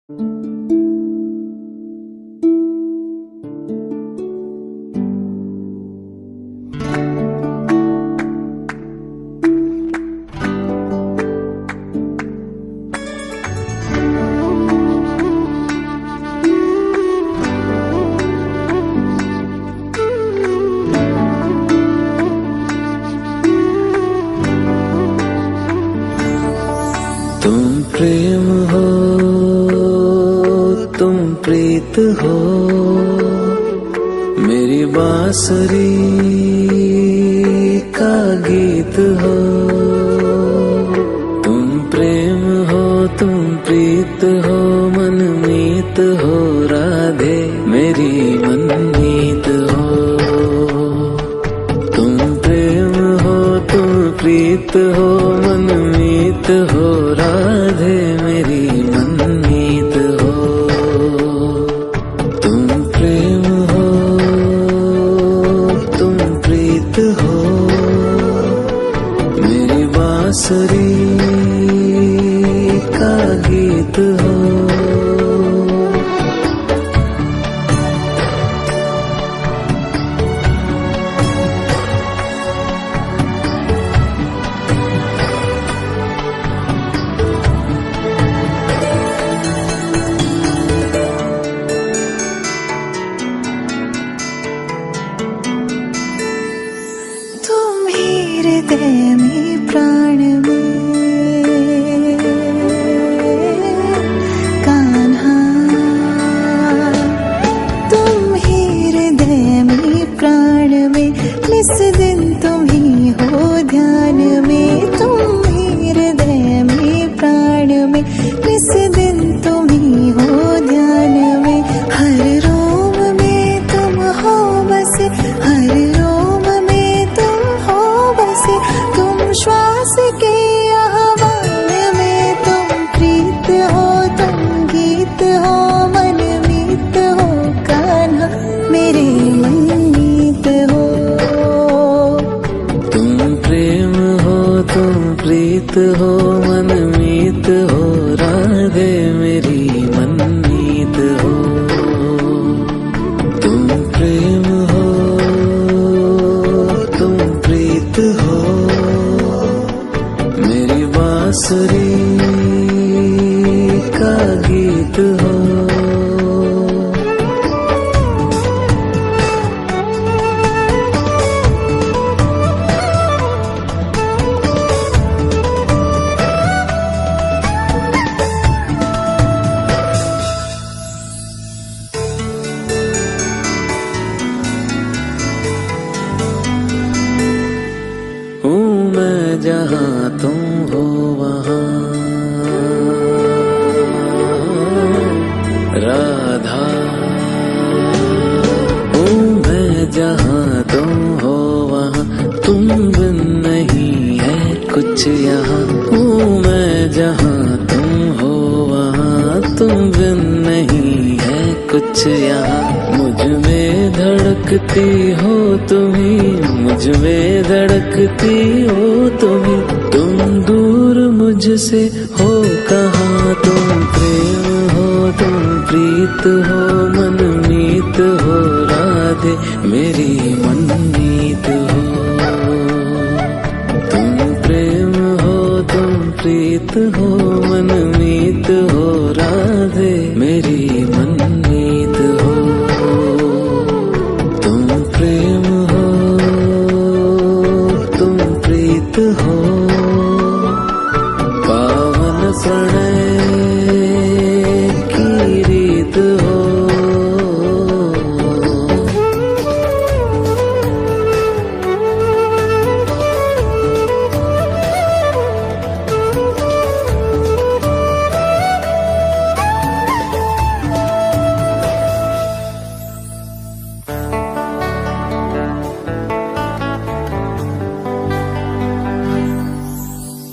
तुम प्रेम हो, तुम प्रीत हो, मेरी बांसुरी का गीत हो। तुम प्रेम हो, तुम प्रीत हो, मनमीत हो, राधे मेरी मनमीत हो। तुम प्रेम हो, तुम प्रीत हो, मनमीत हो, राधे मेरी मनमीत हो। तुम प्रेम हो, तुम प्रीत हो, मेरी बांसुरी का गीत हो। हृदय में प्राण में कान्हा, तुम ही हृदय में प्राण में, निस दिन तुम ही हो ध्यान में। तुम ही हृदय में प्राण में, निस दिन तुम ही हो ध्यान में। हर रोम में तुम हो बसे, हर रोम में तुम हो बसे। तुम श्वास के आह्वान में, तुम प्रीत हो, तुम गीत हो, मनमीत हो, कान्हा मेरे मनमीत हो। तुम प्रेम हो, तुम प्रीत हो, मनमीत हो, राधे मेरी मनमीत हो। तुम प्रेम हो, तुम प्रीत हो, मेरी बांसुरी का गीत हो। हूँ मैं जहाँ तुम हो वहाँ, राधा। हूँ मैं जहाँ तुम हो वहाँ, तुम बिन नहीं है कुछ यहाँ। हूँ मैं जहाँ तुम हो वहाँ, तुम बिन नहीं है कुछ यहाँ। मुझ में धड़कती हो तुम्ही, मुझ में धड़कती हो तुम्ही। तुम दूर मुझसे हो कहाँ। तुम प्रेम हो, तुम प्रीत हो, मनमीत हो, राधे मेरी मनमीत हो। तुम प्रेम हो, तुम प्रीत हो, मनमीत हो, राधे मेरी मनमीत हो। तुम प्रेम हो, तुम प्रीत हो, पावन प्रणय की रीत हो।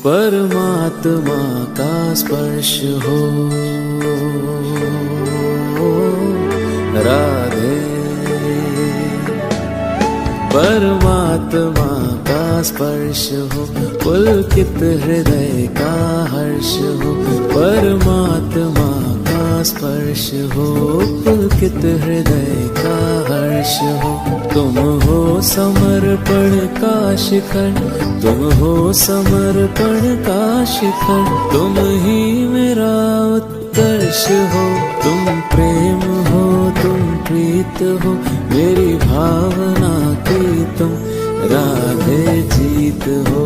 परमात्मा का स्पर्श हो, राधे। परमात्मा का स्पर्श हो, पुलकित हृदय का हर्ष हो। परमात्मा का स्पर्श हो, पुलकित हृदय का हर्ष हो। तुम हो समर्पण का शिखर, तुम हो समर्पण का शिखर, तुम ही मेरा उत्कर्ष हो। तुम प्रेम हो, तुम प्रीत हो, मेरी भावना की तुम राधे जीत हो।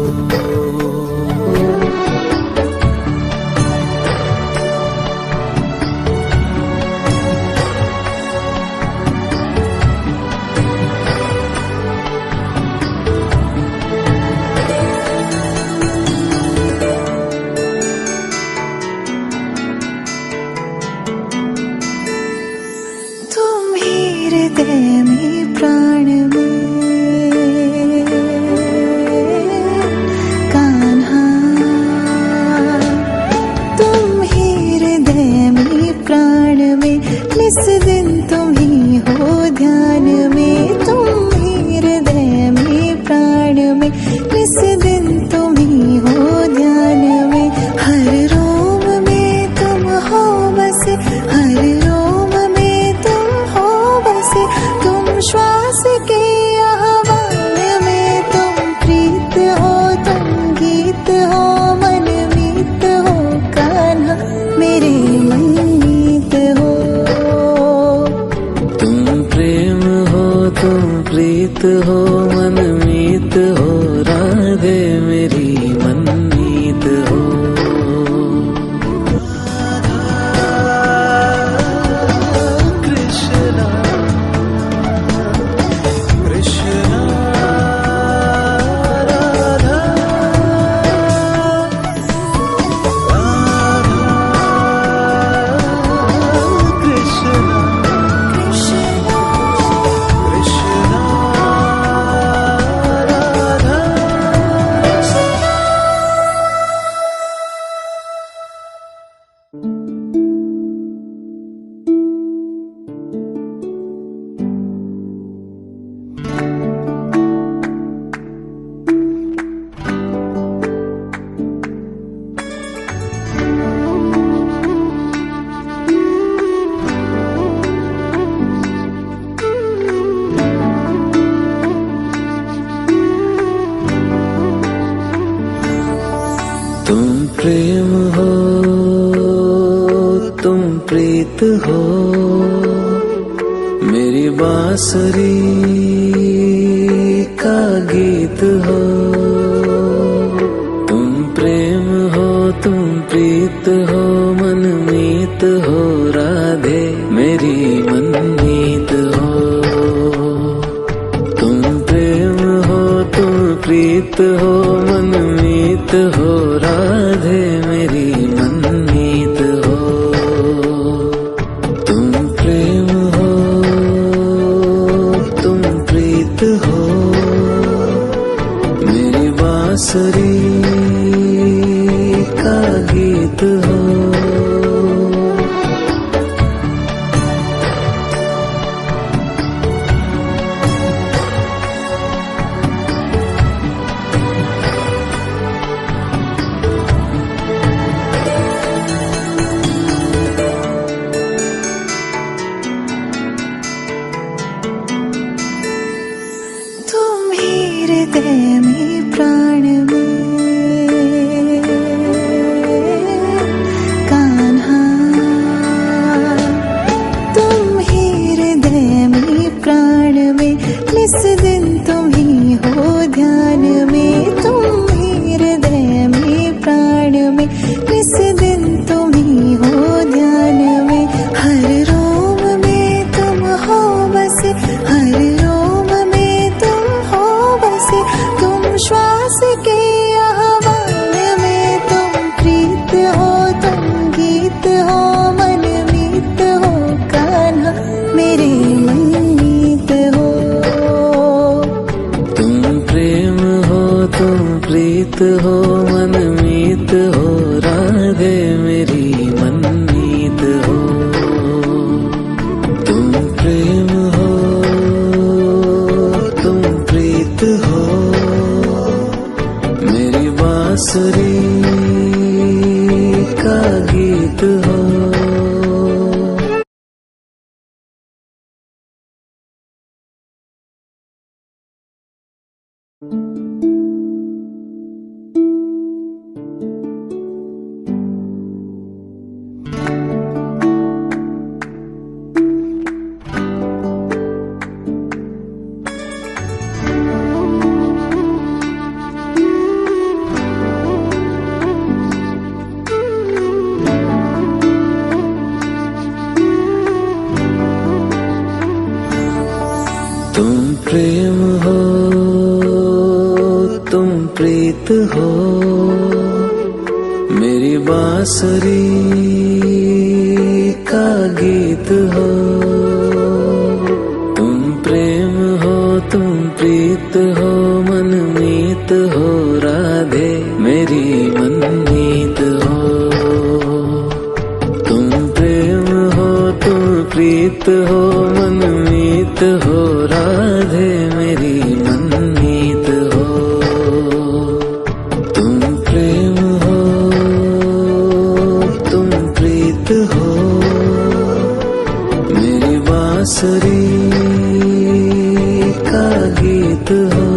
हृदय में प्राण में कान्हा, तुम ही हृदय में प्राण में, निस दिन तुम ही हो ध्यान में। तुम ही हृदय में प्राण में, निस दिन तुम ही हो ध्यान में। हर रोम में तुम हो बसे, हर रोम में तुम हो बसे। तुम श्वास के आह्वान में, तुम प्रीत हो, तुम गीत हो, मनमीत हो कान्हा, मेरे मनमीत हो। तुम प्रेम हो, तुम प्रीत हो, मनमीत हो, राधे मेरी मनमीत हो। तुम प्रेम हो, तुम प्रीत हो, मेरी बांसुरी का गीत हो। तुम प्रेम हो, तुम प्रीत हो, मनमीत हो, राधे मेरी मनमीत हो। तुम प्रेम हो, तुम प्रीत हो, मनमीत हो, राधे मेरी मनमीत हो। तुम प्रेम हो, तुम प्रीत हो, मेरी बांसुरी का गीत हो। हृदय में प्राण में कान्हा, तुम ही हृदय में प्राण में, निस दिन तुम ही हो ध्यान में। तुम ही हृदय में प्राण में, निस दिन तुम ही हो ध्यान में। हर रोम में तुम हो बसे, हर रोम में तुम हो बसे। तुम श्वास के आह्वान में, तुम प्रीत हो, तुम गीत हो, मनमीत हो कान्हा, मेरे मनमीत हो। तुम प्रेम हो, तुम प्रीत हो, मनमीत हो, राधे मेरी मनमीत हो। तुम प्रेम हो, तुम प्रीत हो, मेरी बांसुरी का गीत हो। गीत हो, मेरी बांसुरी का गीत हो। तुम प्रेम हो, तुम प्रीत हो, मनमीत हो राधे मेरी मनमीत हो। तुम प्रेम हो, तुम प्रीत हो, मनमीत हो राधे मेरी मनमीत हो। तुम प्रेम हो, तुम प्रीत हो, मेरी बांसुरी का गीत हो।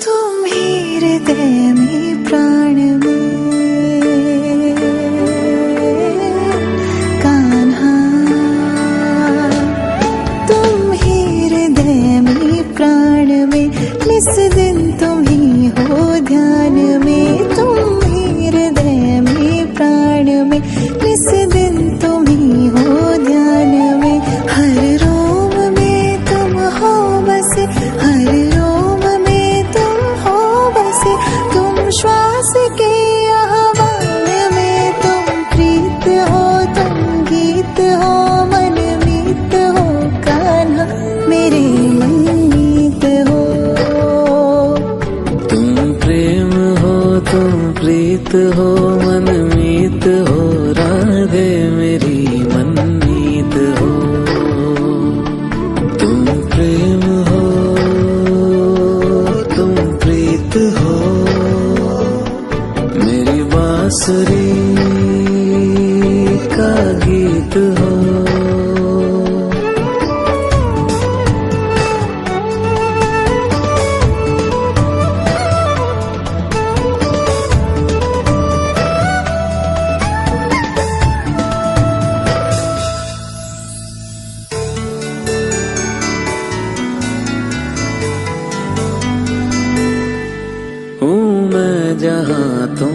तुम ही हृदय में प्राण में कान्हा, तुम ही हृदय में प्राण में, निस दिन तुम ही हो ध्यान में। तुम ही हृदय में प्राण में, निस दिन तुम ही हो ध्यान में। हर रोम में तुम हो बसे, हर रोम में तुम हो बसे। तुम श्वास के आह्वान में, तुम प्रीत हो, तुम गीत हो, मनमीत हो कान्हा मेरे मनमीत हो। तुम प्रेम हो, तुम प्रीत हो, मनमीत हो राधे मेरी मनमीत हो। तुम प्रेम हो, तुम प्रीत हो, मेरी बांसुरी का गीत हो। हूँ मैं जहाँ तुम